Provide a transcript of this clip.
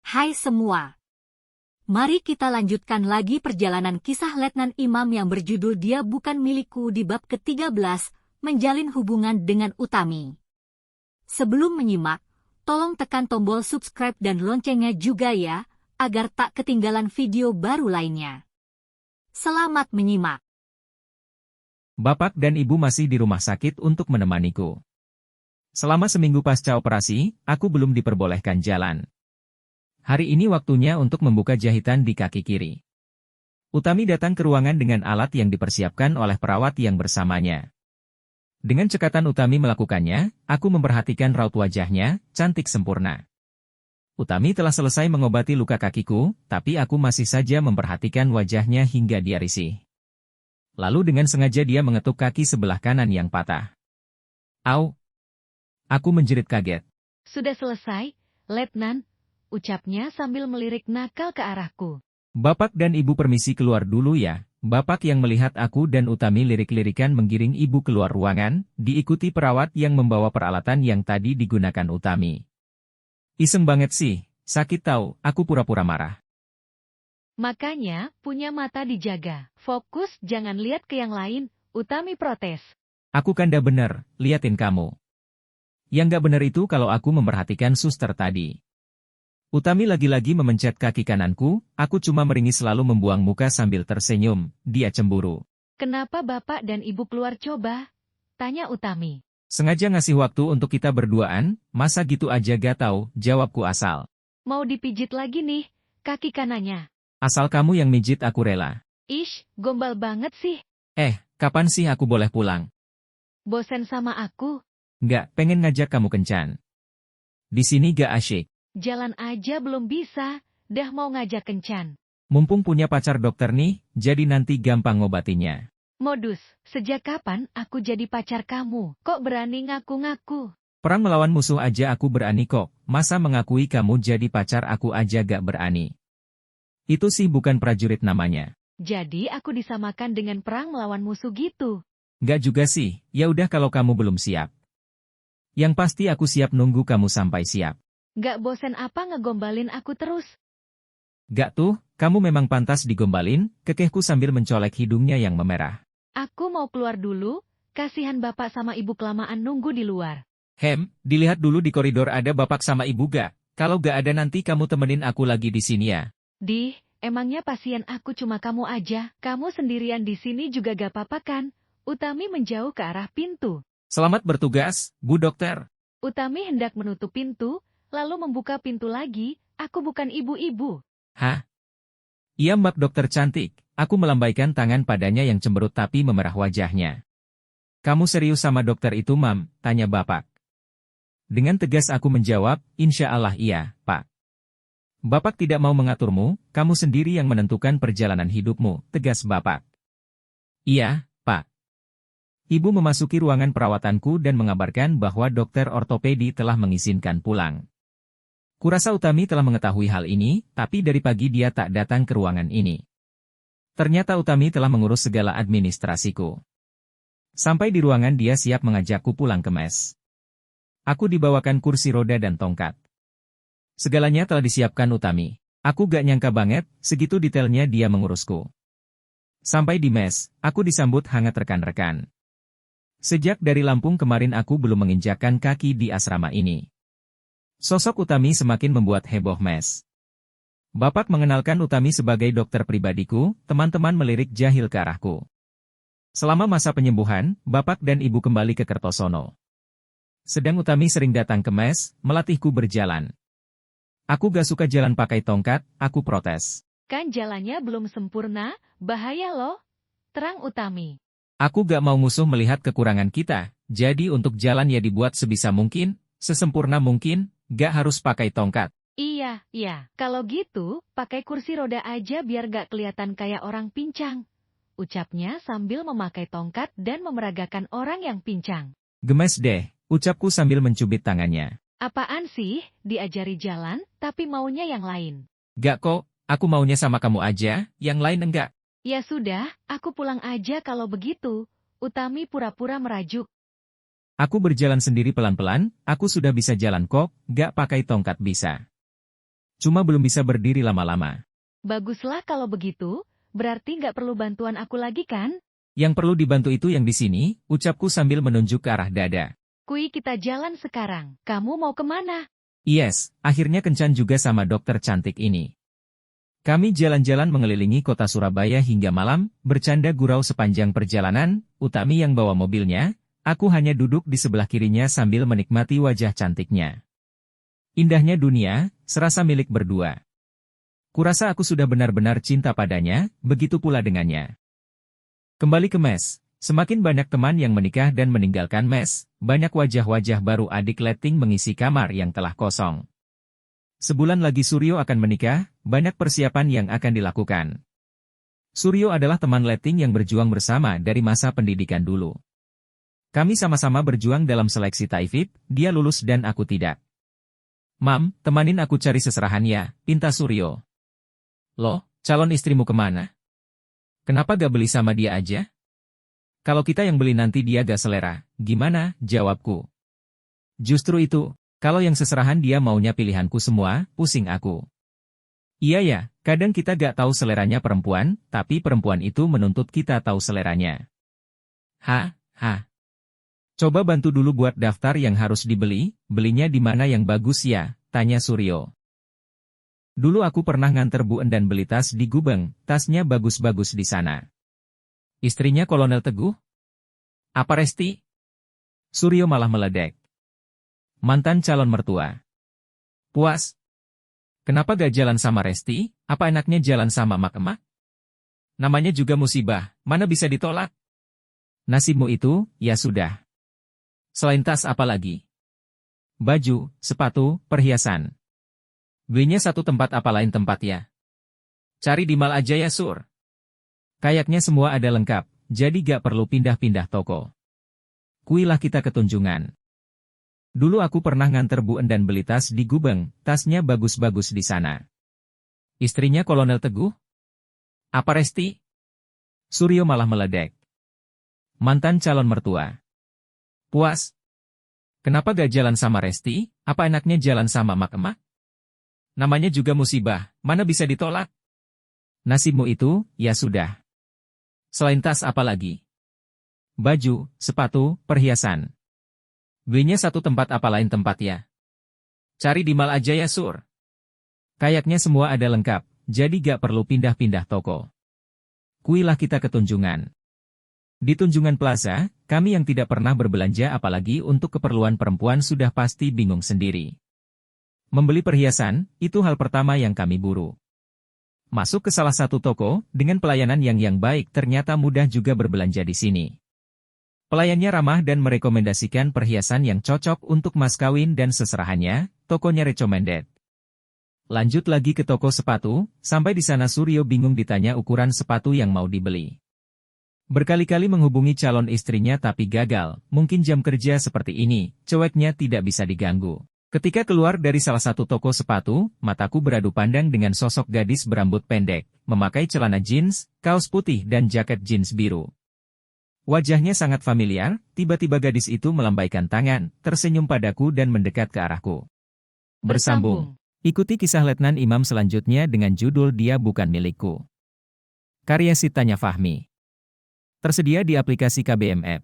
Hai semua. Mari kita lanjutkan lagi perjalanan kisah Letnan Imam yang berjudul Dia Bukan Milikku di bab ke-13, menjalin hubungan dengan Utami. Sebelum menyimak, tolong tekan tombol subscribe dan loncengnya juga ya, agar tak ketinggalan video baru lainnya. Selamat menyimak. Bapak dan Ibu masih di rumah sakit untuk menemaniku. Selama seminggu pasca operasi, aku belum diperbolehkan jalan. Hari ini waktunya untuk membuka jahitan di kaki kiri. Utami datang ke ruangan dengan alat yang dipersiapkan oleh perawat yang bersamanya. Dengan cekatan Utami melakukannya, aku memperhatikan raut wajahnya, cantik sempurna. Utami telah selesai mengobati luka kakiku, tapi aku masih saja memperhatikan wajahnya hingga dia risih. Lalu dengan sengaja dia mengetuk kaki sebelah kanan yang patah. Au! Aku menjerit kaget. Sudah selesai, Letnan, ucapnya sambil melirik nakal ke arahku. Bapak dan Ibu permisi keluar dulu ya. Bapak yang melihat aku dan Utami lirik-lirikan menggiring Ibu keluar ruangan, diikuti perawat yang membawa peralatan yang tadi digunakan Utami. Iseng banget sih, sakit tahu, aku pura-pura marah. Makanya, punya mata dijaga. Fokus, jangan lihat ke yang lain, Utami protes. Aku kanda bener, liatin kamu. Yang gak bener itu kalau aku memperhatikan suster tadi. Utami lagi-lagi memencet kaki kananku, aku cuma meringis selalu membuang muka sambil tersenyum, dia cemburu. Kenapa Bapak dan Ibu keluar coba? Tanya Utami. Sengaja ngasih waktu untuk kita berduaan, masa gitu aja gak tahu, jawabku asal. Mau dipijit lagi nih, kaki kanannya. Asal kamu yang mijit aku rela. Ish, gombal banget sih. Kapan sih aku boleh pulang? Bosen sama aku? Nggak, pengen ngajak kamu kencan. Di sini gak asyik. Jalan aja belum bisa, dah mau ngajak kencan. Mumpung punya pacar dokter nih, jadi nanti gampang ngobatinya. Modus, sejak kapan aku jadi pacar kamu? Kok berani ngaku-ngaku? Perang melawan musuh aja aku berani kok, masa mengakui kamu jadi pacar aku aja gak berani. Itu sih bukan prajurit namanya. Jadi aku disamakan dengan perang melawan musuh gitu. Gak juga sih, ya udah kalau kamu belum siap. Yang pasti aku siap nunggu kamu sampai siap. Gak bosen apa ngegombalin aku terus? Gak tuh, kamu memang pantas digombalin, kekehku sambil mencolek hidungnya yang memerah. Aku mau keluar dulu, kasihan Bapak sama Ibu kelamaan nunggu di luar. Dilihat dulu di koridor ada bapak sama ibu gak? Kalau gak ada nanti kamu temenin aku lagi di sini ya. Emangnya pasien aku cuma kamu aja, kamu sendirian di sini juga gak apa-apa kan? Utami menjauh ke arah pintu. Selamat bertugas, Bu Dokter. Utami hendak menutup pintu, lalu membuka pintu lagi, aku bukan ibu-ibu. Hah? Iya Mbak Dokter cantik, aku melambaikan tangan padanya yang cemberut tapi memerah wajahnya. Kamu serius sama dokter itu Mam? Tanya Bapak. Dengan tegas aku menjawab, Insya Allah iya, Pak. Bapak tidak mau mengaturmu, kamu sendiri yang menentukan perjalanan hidupmu, tegas Bapak. Iya, Pak. Ibu memasuki ruangan perawatanku dan mengabarkan bahwa dokter ortopedi telah mengizinkan pulang. Kurasa Utami telah mengetahui hal ini, tapi dari pagi dia tak datang ke ruangan ini. Ternyata Utami telah mengurus segala administrasiku. Sampai di ruangan dia siap mengajakku pulang ke mes. Aku dibawakan kursi roda dan tongkat. Segalanya telah disiapkan Utami. Aku gak nyangka banget, segitu detailnya dia mengurusku. Sampai di mes, aku disambut hangat rekan-rekan. Sejak dari Lampung kemarin aku belum menginjakkan kaki di asrama ini. Sosok Utami semakin membuat heboh mes. Bapak mengenalkan Utami sebagai dokter pribadiku, teman-teman melirik jahil ke arahku. Selama masa penyembuhan, Bapak dan Ibu kembali ke Kertosono. Sedang Utami sering datang ke mes, melatihku berjalan. Aku gak suka jalan pakai tongkat, aku protes. Kan jalannya belum sempurna, bahaya loh. Terang Utami. Aku gak mau musuh melihat kekurangan kita, jadi untuk jalan ya dibuat sebisa mungkin, sesempurna mungkin, gak harus pakai tongkat. Iya, kalau gitu, pakai kursi roda aja biar gak kelihatan kayak orang pincang. Ucapnya sambil memakai tongkat dan memeragakan orang yang pincang. Gemes deh, ucapku sambil mencubit tangannya. Apaan sih, diajari jalan, tapi maunya yang lain. Gak kok, aku maunya sama kamu aja, yang lain enggak. Ya sudah, aku pulang aja kalau begitu. Utami pura-pura merajuk. Aku berjalan sendiri pelan-pelan, aku sudah bisa jalan kok, gak pakai tongkat bisa. Cuma belum bisa berdiri lama-lama. Baguslah kalau begitu, berarti nggak perlu bantuan aku lagi kan? Yang perlu dibantu itu yang di sini, ucapku sambil menunjuk ke arah dada. Kui kita jalan sekarang, kamu mau kemana? Yes, akhirnya kencan juga sama dokter cantik ini. Kami jalan-jalan mengelilingi kota Surabaya hingga malam, bercanda gurau sepanjang perjalanan, Utami yang bawa mobilnya, aku hanya duduk di sebelah kirinya sambil menikmati wajah cantiknya. Indahnya dunia, serasa milik berdua. Kurasa aku sudah benar-benar cinta padanya, begitu pula dengannya. Kembali ke mes, semakin banyak teman yang menikah dan meninggalkan mes, banyak wajah-wajah baru adik letting mengisi kamar yang telah kosong. Sebulan lagi Suryo akan menikah, banyak persiapan yang akan dilakukan. Suryo adalah teman letting yang berjuang bersama dari masa pendidikan dulu. Kami sama-sama berjuang dalam seleksi Taifib, dia lulus dan aku tidak. Mam, temanin aku cari seserahan ya, pinta Suryo. Loh, calon istrimu kemana? Kenapa gak beli sama dia aja? Kalau kita yang beli nanti dia gak selera, gimana? Jawabku. Justru itu. Kalau yang seserahan dia maunya pilihanku semua, pusing aku. Iya ya, kadang kita gak tahu seleranya perempuan, tapi perempuan itu menuntut kita tahu seleranya. Coba bantu dulu buat daftar yang harus dibeli, belinya di mana yang bagus ya, tanya Suryo. Dulu aku pernah nganter Bu Endan beli tas di Gubeng, tasnya bagus-bagus di sana. Istrinya Kolonel Teguh? Apa Resti? Suryo malah meledek. Mantan calon mertua. Puas? Kenapa gak jalan sama Resti? Apa enaknya jalan sama mak-emak? Namanya juga musibah, mana bisa ditolak? Nasibmu itu, ya sudah. Selain tas apa lagi? Baju, sepatu, perhiasan. Belinya satu tempat apa lain tempat ya? Cari di mall aja ya Sur. Kayaknya semua ada lengkap, jadi gak perlu pindah-pindah toko. Kuilah kita ke Tunjungan. Dulu aku pernah nganter Bu Endan beli tas di Gubeng, tasnya bagus-bagus di sana. Istrinya Kolonel Teguh? Apa Resti? Suryo malah meledek. Mantan calon mertua. Puas? Kenapa gak jalan sama Resti? Apa enaknya jalan sama mak-emak? Namanya juga musibah, mana bisa ditolak? Nasibmu itu, ya sudah. Selain tas apa lagi? Baju, sepatu, perhiasan. Belinya satu tempat apa lain tempat ya? Cari di mall aja ya Sur. Kayaknya semua ada lengkap, jadi gak perlu pindah-pindah toko. Kuilah kita ke Tunjungan. Di Tunjungan Plaza, kami yang tidak pernah berbelanja apalagi untuk keperluan perempuan sudah pasti bingung sendiri. Membeli perhiasan, itu hal pertama yang kami buru. Masuk ke salah satu toko, dengan pelayanan yang baik ternyata mudah juga berbelanja di sini. Pelayannya ramah dan merekomendasikan perhiasan yang cocok untuk mas kawin dan seserahannya, tokonya recommended. Lanjut lagi ke toko sepatu, sampai di sana Suryo bingung ditanya ukuran sepatu yang mau dibeli. Berkali-kali menghubungi calon istrinya tapi gagal, mungkin jam kerja seperti ini, cueknya tidak bisa diganggu. Ketika keluar dari salah satu toko sepatu, mataku beradu pandang dengan sosok gadis berambut pendek, memakai celana jeans, kaos putih dan jaket jeans biru. Wajahnya sangat familiar, tiba-tiba gadis itu melambaikan tangan, tersenyum padaku dan mendekat ke arahku. Bersambung. Ikuti kisah Letnan Imam selanjutnya dengan judul Dia Bukan Milikku. Karya Sitanya Fahmi. Tersedia di aplikasi KBM App.